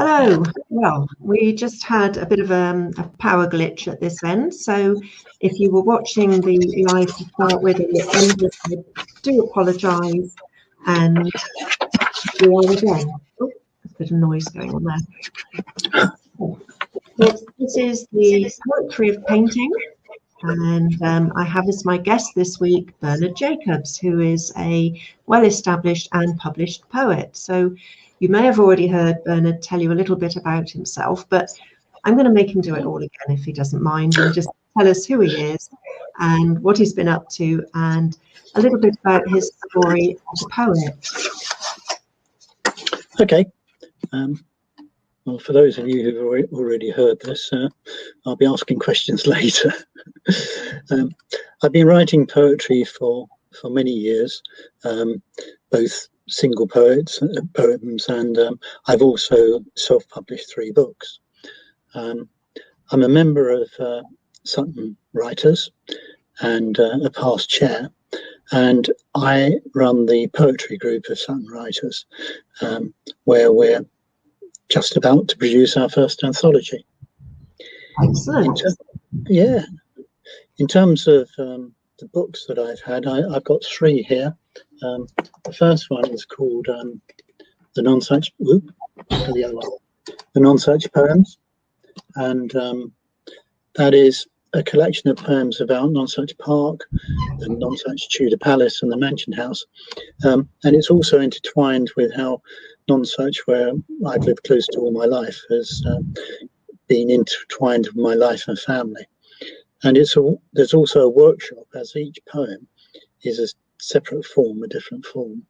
Hello. Well, we just had a bit of a power glitch at this end. So if you were watching the live to start with and it ended, I do apologise. And we are again. Oh, there's a bit of noise going on there. This is the poetry of painting. And I have as my guest this week Bernard Jacobs, who is a well-established and published poet. So you may have already heard Bernard tell you a little bit about himself, but I'm going to make him do it all again if he doesn't mind, and just tell us who he is and what he's been up to and a little bit about his story as a poet. Okay. Well, for those of you who've already heard this, I'll be asking questions later. I've been writing poetry for many years, both single poems, and I've also self-published 3 books. I'm a member of Sutton Writers and a past chair, and I run the poetry group of Sutton Writers, where we're just about to produce our first anthology. Excellent. In terms of the books that I've had, I've got 3 here. The first one is called The Non-Such Poems, and that is a collection of poems about Nonsuch Park, the Nonsuch Tudor Palace and the Mansion House, and it's also intertwined with how Nonsuch, where I've lived close to all my life, has been intertwined with my life and family. And there's also a workshop, as each poem is a separate form, a different form,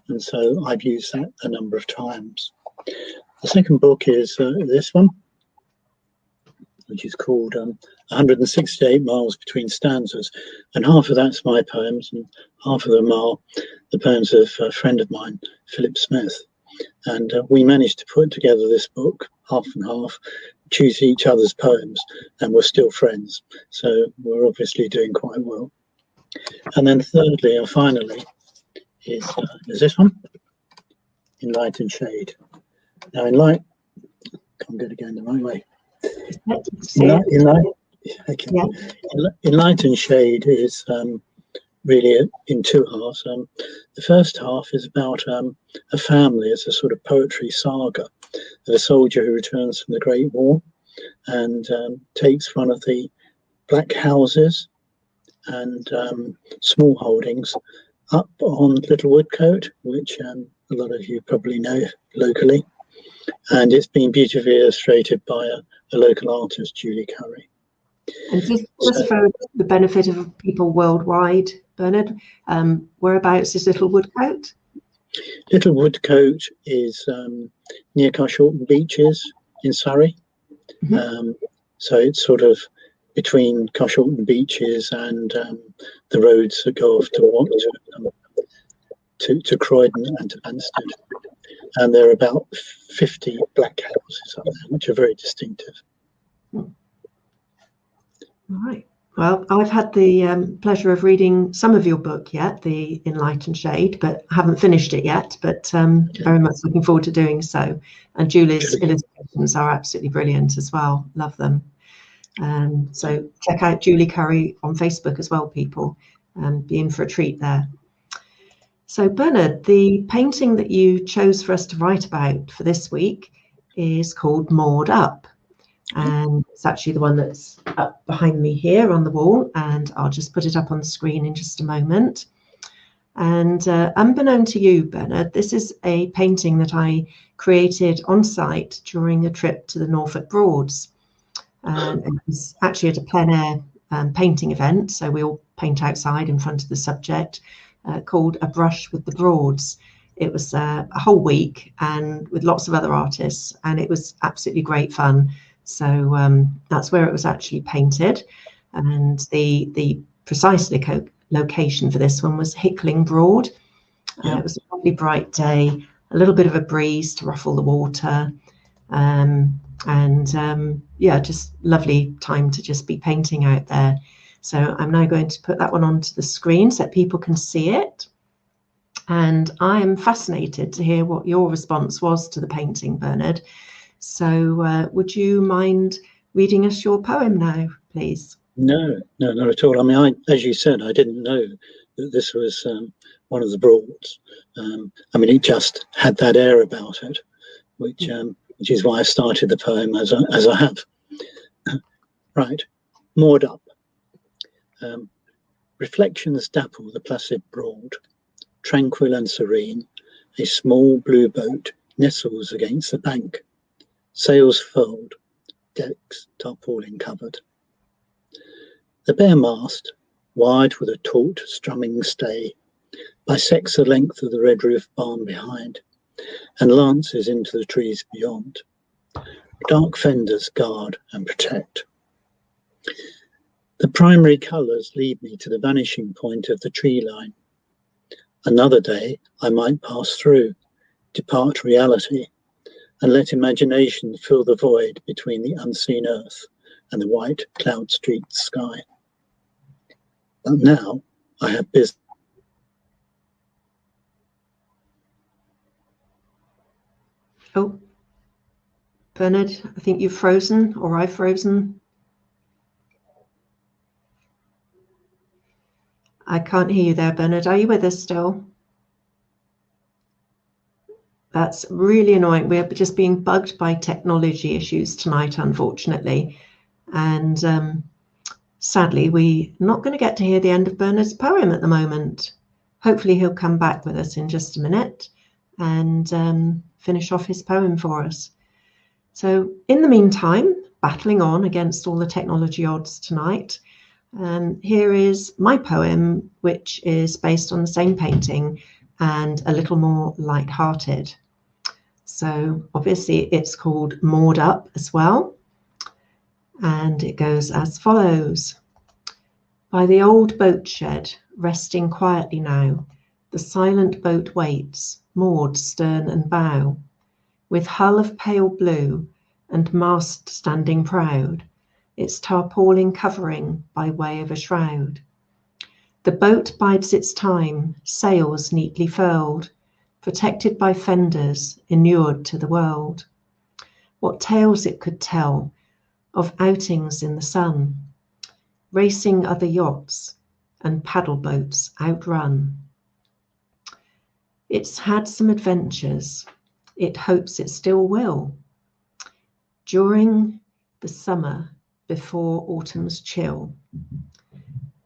and so I've used that a number of times. The second book is this one, which is called 168 Miles Between Stanzas, and half of that's my poems and half of them are the poems of a friend of mine, Philip Smith. And we managed to put together this book, half and half, choose each other's poems, and we're still friends. So we're obviously doing quite well. And then thirdly, or finally, is this one, Enlightened Shade. Now, I'm going to go in the right way. Enlightened Shade is really in 2 halves. The first half is about a family. It's a sort of poetry saga of a soldier who returns from the Great War and takes one of the black houses and small holdings up on Little Woodcote, which a lot of you probably know locally, and it's been beautifully illustrated by a local artist, Julie Curry. And just for the benefit of people worldwide, Bernard, whereabouts is Little Woodcote? Little Woodcote is near Carshalton Beeches in Surrey. Mm-hmm. So it's sort of between Carshalton Beeches and the roads that go off to Croydon and to Banstead. And there are about 50 black houses up there, which are very distinctive. All right. Well, I've had the pleasure of reading some of your book yet, The Enlightened Shade, but I haven't finished it yet, but very much looking forward to doing so. And Julie's illustrations are absolutely brilliant as well. Love them. So check out Julie Curry on Facebook as well, people. Be in for a treat there. So Bernard, the painting that you chose for us to write about for this week is called Moored Up. And it's actually the one that's up behind me here on the wall, and I'll just put it up on the screen in just a moment. And unbeknown to you, Bernard, this is a painting that I created on site during a trip to the Norfolk Broads. And it was actually at a plein air painting event, so we all paint outside in front of the subject, called A Brush with the Broads. It was a whole week and with lots of other artists, and it was absolutely great fun. So that's where it was actually painted, and the precise location for this one was Hickling Broad. It was a lovely bright day, a little bit of a breeze to ruffle the water, just lovely time to just be painting out there. So I'm now going to put that one onto the screen so that people can see it. And I am fascinated to hear what your response was to the painting, Bernard, So would you mind reading us your poem now, please? No, not at all. I mean, as you said, I didn't know that this was one of the Broads. I mean, it just had that air about it, which is why I started the poem as I have. Right, moored up. Reflections dapple the placid Broad, tranquil and serene. A small blue boat nestles against the bank, sails furled, decks tarpaulin covered. The bare mast, wide with a taut strumming stay, bisects the length of the red roof barn behind, and lances into the trees beyond. Dark fenders guard and protect. The primary colours lead me to the vanishing point of the tree line. Another day I might pass through, depart reality, and let imagination fill the void between the unseen earth and the white cloud-streaked sky. But now I have business. Oh, Bernard, I think you've frozen, or I've frozen. I can't hear you there, Bernard. Are you with us still? That's really annoying. We're just being bugged by technology issues tonight, unfortunately. And sadly, we're not going to get to hear the end of Bernard's poem at the moment. Hopefully he'll come back with us in just a minute and finish off his poem for us. So in the meantime, battling on against all the technology odds tonight, here is my poem, which is based on the same painting and a little more light-hearted. So obviously it's called Moored Up as well. And it goes as follows. By the old boat shed, resting quietly now, the silent boat waits, moored stern and bow, with hull of pale blue and mast standing proud, its tarpaulin covering by way of a shroud. The boat bides its time, sails neatly furled, protected by fenders, inured to the world. What tales it could tell of outings in the sun, racing other yachts and paddle boats outrun. It's had some adventures, it hopes it still will, during the summer before autumn's chill,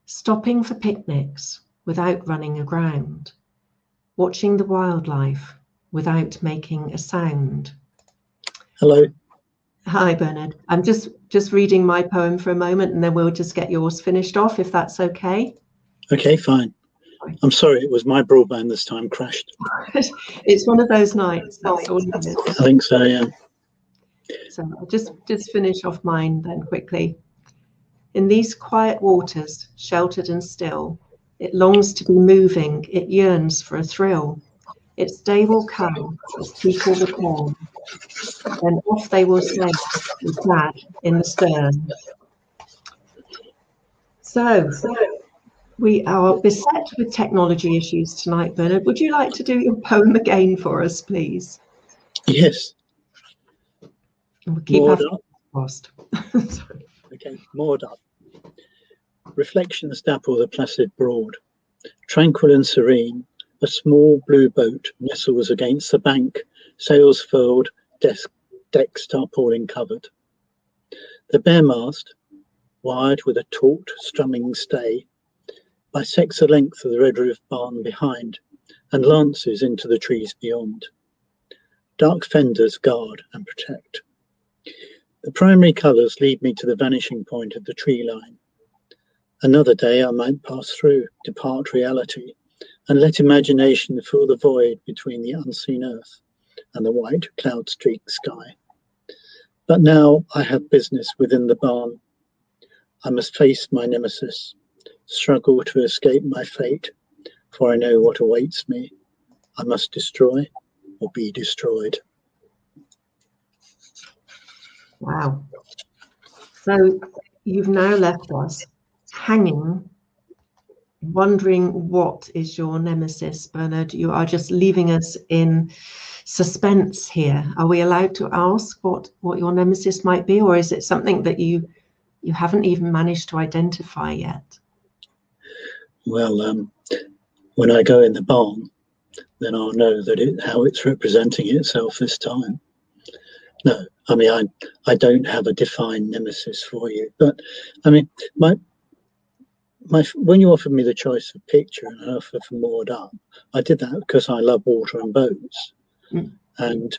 stopping for picnics without running aground, watching the wildlife without making a sound. Hello. Hi, Bernard. I'm just reading my poem for a moment and then we'll just get yours finished off, if that's okay. Okay, fine. I'm sorry, it was my broadband this time crashed. It's one of those nights, that's all it is. I think so, yeah. So I'll just finish off mine then quickly. In these quiet waters, sheltered and still, it longs to be moving, it yearns for a thrill. Its day will come, its people return, then off they will sail with Dad in the stern. So we are beset with technology issues tonight, Bernard. Would you like to do your poem again for us, please? Yes. And we'll keep our fingers crossed. Okay, moored up. Reflections dapple the placid Broad. Tranquil and serene, a small blue boat nestles against the bank, sails furled, decks tarpaulin covered. The bare mast, wired with a taut strumming stay, bisects the length of the red roof barn behind and lances into the trees beyond. Dark fenders guard and protect. The primary colours lead me to the vanishing point of the tree line. Another day I might pass through, depart reality, and let imagination fill the void between the unseen earth and the white cloud-streaked sky. But now I have business within the barn. I must face my nemesis, struggle to escape my fate, for I know what awaits me. I must destroy or be destroyed. Wow. So you've now left us hanging wondering what is your nemesis, Bernard. You are just leaving us in suspense here. Are we allowed to ask what your nemesis might be, or is it something that you haven't even managed to identify yet? Well, when I go in the barn, then I'll know that how it's representing itself this time. No, I mean, I don't have a defined nemesis for you, but I mean, when you offered me the choice of picture and I offered for Moored Up, I did that because I love water and boats. And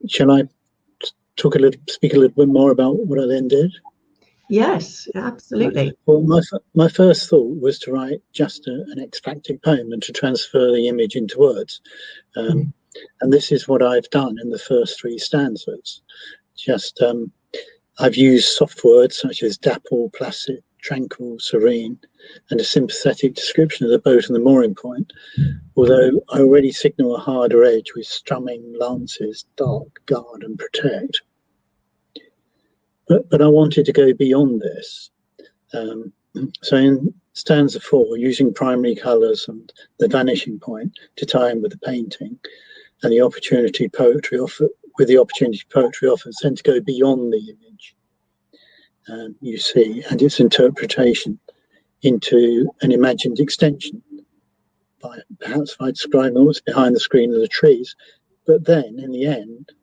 shall I speak a little bit more about what I then did? Yes, absolutely. Well, my first thought was to write just an extractic poem and to transfer the image into words. And this is what I've done in the first 3 stanzas. Just I've used soft words such as dapple, placid, tranquil, serene, and a sympathetic description of the boat and the mooring point, although I already signal a harder edge with strumming, lances, dark, guard, and protect. But I wanted to go beyond this. So in stanza 4, using primary colours and the vanishing point to tie in with the painting, and the opportunity poetry offers, then to go beyond the image, you see, and its interpretation into an imagined extension. Perhaps if I describe what's behind the screen of the trees, but then in the end,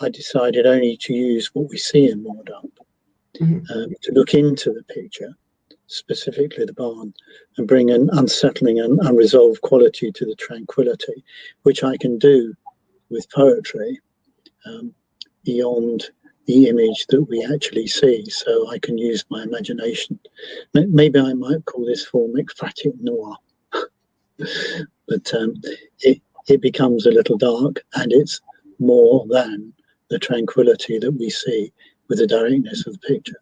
I decided only to use what we see in Moored Up, to look into the picture, specifically the barn, and bring an unsettling and unresolved quality to the tranquility, which I can do with poetry beyond the image that we actually see. So I can use my imagination. Maybe I might call this form ecstatic noir, but it becomes a little dark, and it's more than the tranquility that we see with the directness of the picture.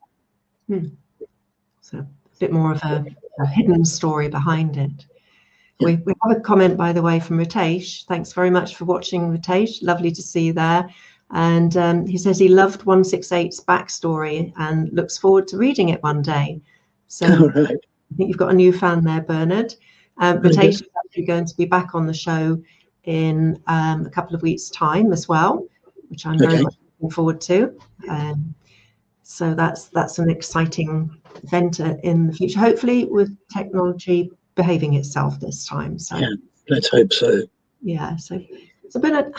So a bit more of a hidden story behind it. Yeah. We have a comment, by the way, from Ritesh. Thanks very much for watching, Ritesh. Lovely to see you there. And he says he loved 168's backstory and looks forward to reading it one day. So right. I think you've got a new fan there, Bernard. Ritesh is actually going to be back on the show in a couple of weeks' time as well, which I'm very much looking forward to. So that's an exciting event in the future, hopefully with technology behaving itself this time. So yeah, let's hope so. Yeah. So Bernard,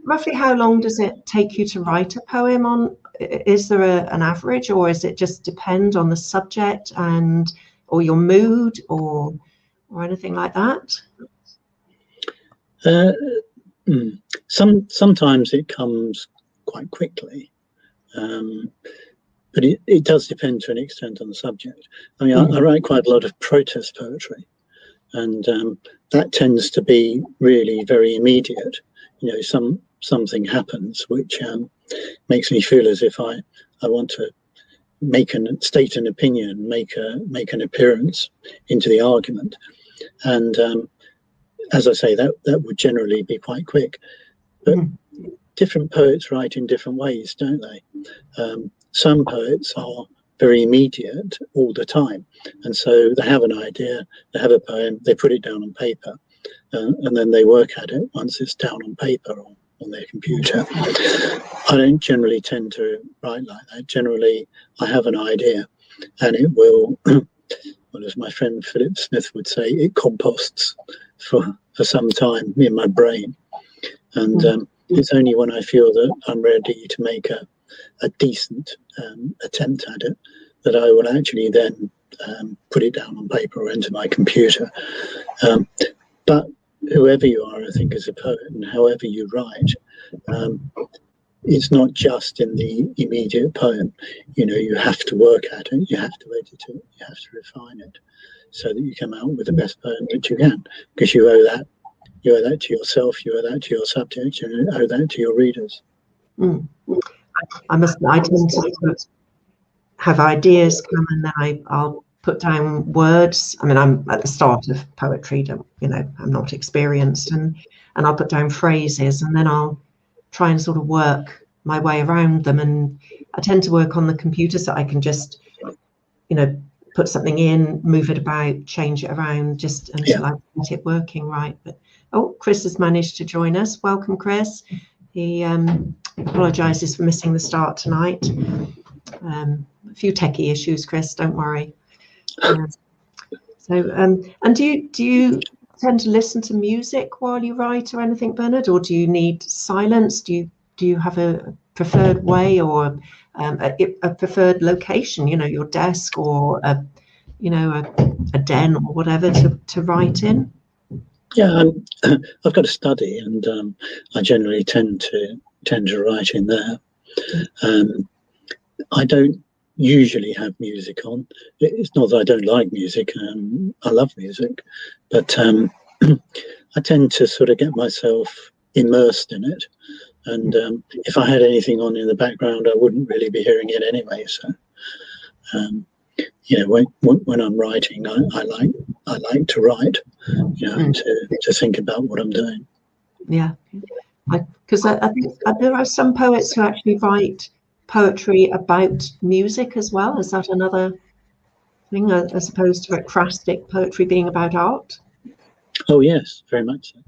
roughly how long does it take you to write a poem on? Is there an average, or is it just depend on the subject or your mood or anything like that? Sometimes it comes quite quickly. But it does depend to an extent on the subject. I mean, I write quite a lot of protest poetry, and that tends to be really very immediate. You know, something happens which makes me feel as if I want to state an opinion, make an appearance into the argument, and as I say, that would generally be quite quick. But different poets write in different ways, don't they? Some poets are very immediate all the time, and so they have an idea, they have a poem, they put it down on paper, and then they work at it once it's down on paper or on their computer. I don't generally tend to write like that. Generally, I have an idea, and it will, well, as my friend Philip Smith would say, it composts for some time in my brain, and it's only when I feel that I'm ready to make a decent attempt at it that I will actually then put it down on paper or into my computer. But whoever you are, I think, as a poet, and however you write, it's not just in the immediate poem. You know, you have to work at it, you have to edit it, you have to refine it, so that you come out with the best poem that you can, because you owe that. You owe that to yourself, you owe that to your subject, you owe that to your readers. I tend to have ideas come, and then I'll put down words. I mean, I'm at the start of poetry, I'm not experienced, and I'll put down phrases, and then I'll try and sort of work my way around them. And I tend to work on the computer, so I can just, put something in, move it about, change it around, just until I get it working right. But oh, Chris has managed to join us. Welcome, Chris. He apologises for missing the start tonight. A few techie issues, Chris. Don't worry. And do you tend to listen to music while you write or anything, Bernard, or do you need silence? Do you have a preferred way or a preferred location? You know, your desk or a den or whatever to write in? Yeah, I've got a study, and I generally tend to write in there. I don't usually have music on. It's not that I don't like music. I love music, but I tend to sort of get myself immersed in it. And if I had anything on in the background, I wouldn't really be hearing it anyway. So, when I'm writing, I like to write. To think about what I'm doing. Yeah, because I think there are some poets who actually write poetry about music as well. Is that another thing, as opposed to ekphrastic poetry being about art? Oh yes, very much so.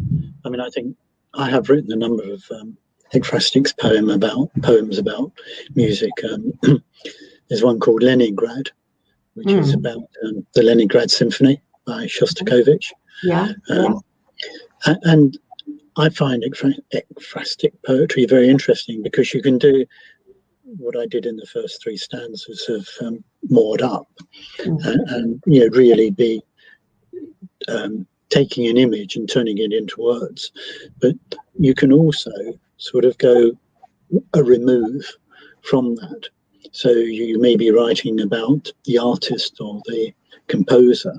I mean, I think I have written a number of ekphrastic poems about music. There's one called Leningrad, which is about the Leningrad Symphony by Shostakovich. And I find ekphrastic poetry very interesting because you can do what I did in the first three stanzas of Moored Up, and really be taking an image and turning it into words. But you can also sort of go a remove from that. So you may be writing about the artist or the composer,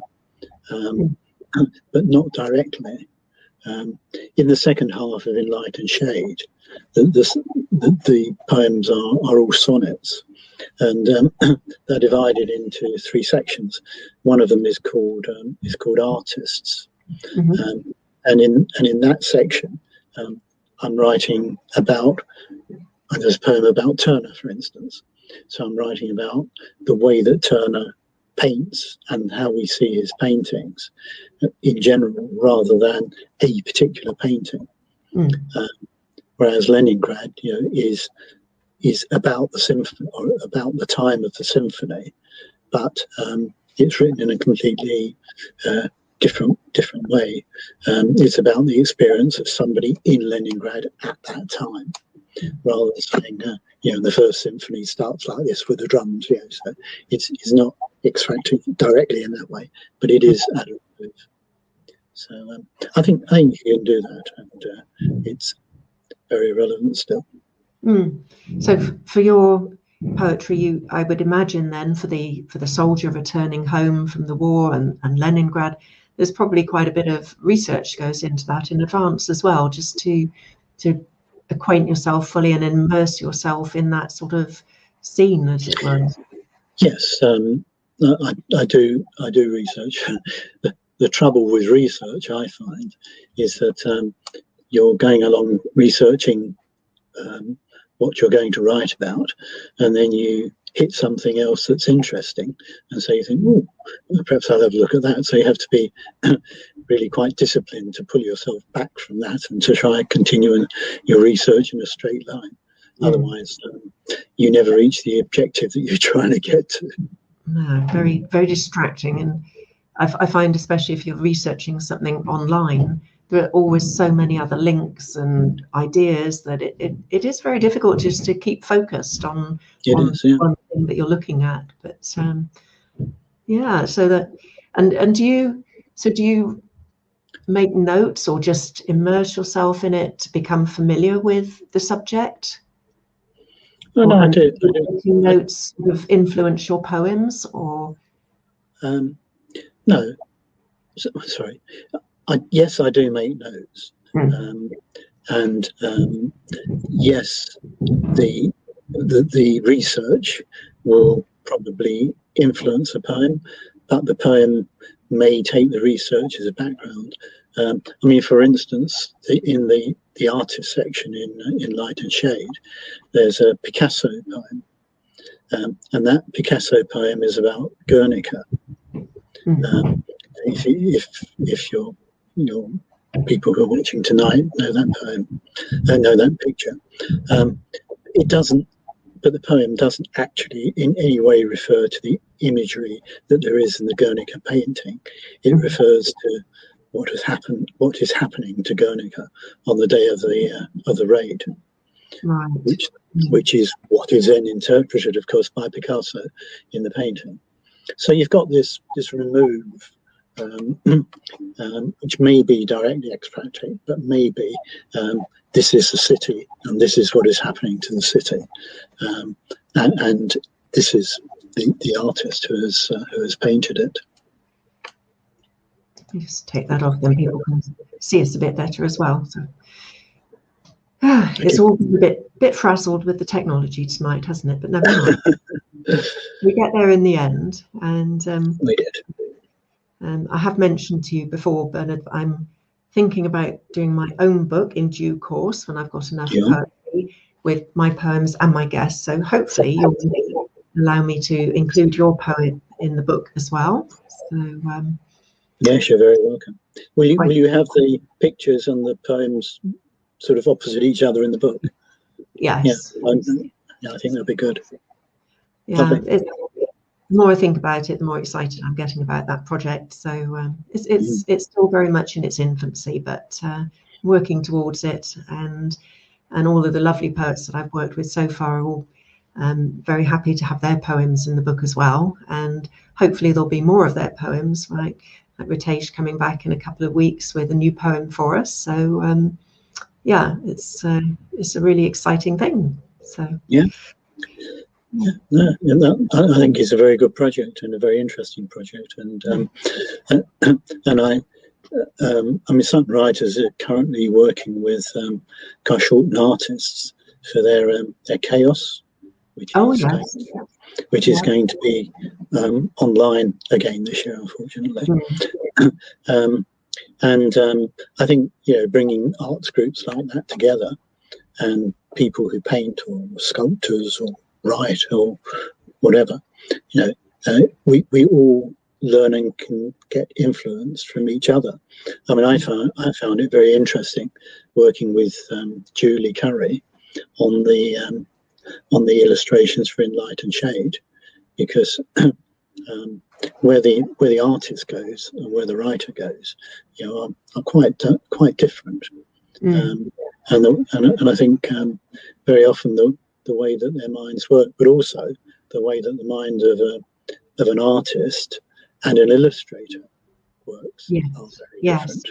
but not directly. In the second half of Enlightened Shade, the poems are all sonnets, and they're divided into three sections. One of them is called Artists, and in that section, I'm writing about. There's a poem about Turner, for instance. So I'm writing about the way that Turner paints and how we see his paintings in general, rather than a particular painting. Whereas Leningrad, is about the symphony, or about the time of the symphony, but it's written in a completely different way. It's about the experience of somebody in Leningrad at that time, rather than saying, the first symphony starts like this with the drums. So it's not extracted directly in that way, but it is at a move. So I think you can do that, and it's very relevant still. So for your poetry, I would imagine then for the soldier returning home from the war and Leningrad, there's probably quite a bit of research goes into that in advance as well, just to acquaint yourself fully and immerse yourself in that sort of scene, as it were. Yes, I do research. The trouble with research, I find, is that you're going along researching what you're going to write about, and then you hit something else that's interesting, and so you think, oh, perhaps I'll have a look at that. So you have to be really quite disciplined to pull yourself back from that and to try and continue your research in a straight line. Otherwise, you never reach the objective that you're trying to get to. No, very, very distracting. And I find, especially if you're researching something online, there are always so many other links and ideas that it is very difficult just to keep focused on one thing that you're looking at. But so that and do you make notes or just immerse yourself in it to become familiar with the subject? No, I do. Notes sort of influence your poems, or no? Sorry. Yes, I do make notes, and yes, the research will probably influence a poem, but the poem may take the research as a background. I mean, for instance, in the artist section in Light and Shade, there's a Picasso poem, And that Picasso poem is about Guernica. If your people who are watching tonight know that poem, know that picture, it doesn't. But the poem doesn't actually in any way refer to the imagery that there is in the Guernica painting. It refers to what is happening to Guernica on the day of the raid, Right. which is what is then interpreted, of course, by Picasso in the painting. So you've got this remove, which may be directly extracted, but maybe this is the city, and this is what is happening to the city, and this is the artist who has painted it. Just take that off, then people can see us a bit better as well. So it's all a bit frazzled with the technology tonight, hasn't it? But never mind. We get there in the end, and We did. I have mentioned to you before, Bernard, I'm thinking about doing my own book in due course when I've got enough poetry with my poems and my guests. So hopefully you'll allow me to include your poem in the book as well. So yes, you're very welcome. Will you have the pictures and the poems sort of opposite each other in the book? Yes. Yeah, I think that'd be good. Yeah. The more I think about it, the more excited I'm getting about that project. So it's still very much in its infancy, but working towards it, and all of the lovely poets that I've worked with so far are all very happy to have their poems in the book as well. And hopefully there'll be more of their poems, like Ritesh coming back in a couple of weeks with a new poem for us. So yeah, it's a really exciting thing. So yeah. I think it's a very good project and a very interesting project, and I mean, some writers are currently working with Shorten artists for their Chaos, which is going to be online again this year, unfortunately. And I think bringing arts groups like that together, and people who paint or sculptors or write or whatever, we all learn and can get influence from each other. I mean, I found it very interesting working with Julie Curry on the illustrations for Enlightened Shade, because where the artist goes and where the writer goes, are quite different. And I think very often the way that their minds work, but also the way that the mind of an artist and an illustrator works are very different.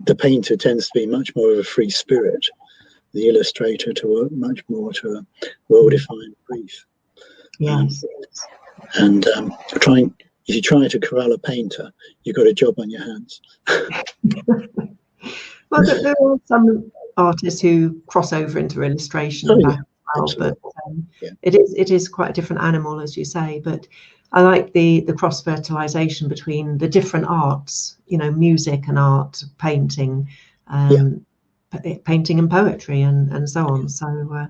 The painter tends to be much more of a free spirit, the illustrator to work much more to a well-defined brief. And if you try to corral a painter, you've got a job on your hands. Well, there are some artists who cross over into illustration as well, but it is quite a different animal, as you say. But I like the cross-fertilization between the different arts, music and art, painting, painting and poetry, and so on. So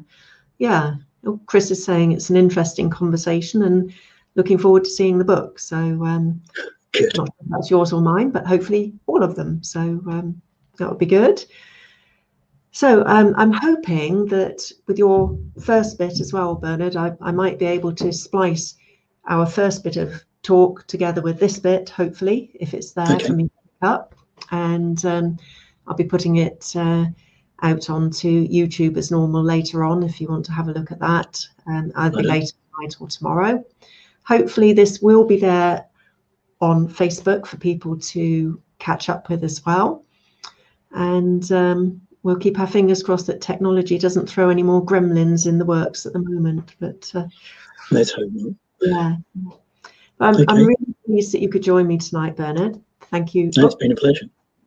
Chris is saying it's an interesting conversation, and looking forward to seeing the book. So good. Not sure if that's yours or mine, but hopefully all of them. So that would be good. So I'm hoping that with your first bit as well, Bernard, I might be able to splice our first bit of talk together with this bit, hopefully, if it's there for me to pick up. And I'll be putting it out onto YouTube as normal later on, if you want to have a look at that, either later tonight or tomorrow. Hopefully this will be there on Facebook for people to catch up with as well. And we'll keep our fingers crossed that technology doesn't throw any more gremlins in the works at the moment. But let's hope not. Yeah. I'm really pleased that you could join me tonight, Bernard. Thank you. It's been a pleasure.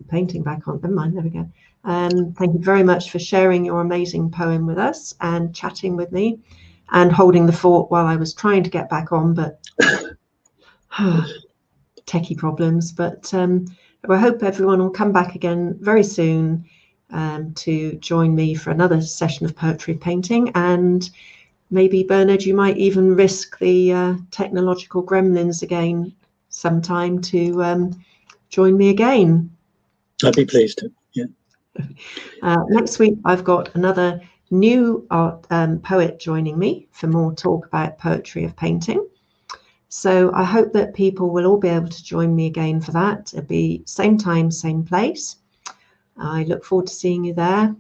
Painting back on. Never mind. There we go. Thank you very much for sharing your amazing poem with us and chatting with me and holding the fort while I was trying to get back on, but techie problems. But I hope everyone will come back again very soon to join me for another session of poetry painting. And maybe, Bernard, you might even risk the technological gremlins again sometime to join me again. I'd be pleased to, yeah. Next week, I've got another new art poet joining me for more talk about poetry of painting. So I hope that people will all be able to join me again for that. It'll be same time, same place. I look forward to seeing you there.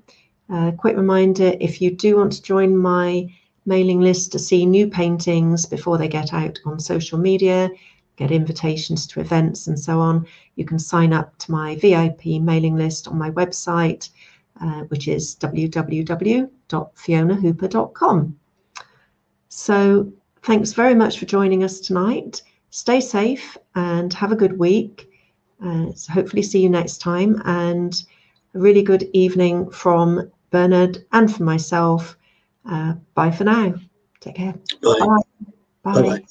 Quick reminder, if you do want to join my mailing list to see new paintings before they get out on social media, get invitations to events and so on, you can sign up to my VIP mailing list on my website, which is www.fionahooper.com. So thanks very much for joining us tonight. Stay safe and have a good week. So hopefully see you next time, and a really good evening from Bernard and from myself. Bye for now. Take care. Bye. Bye. Bye. Bye-bye.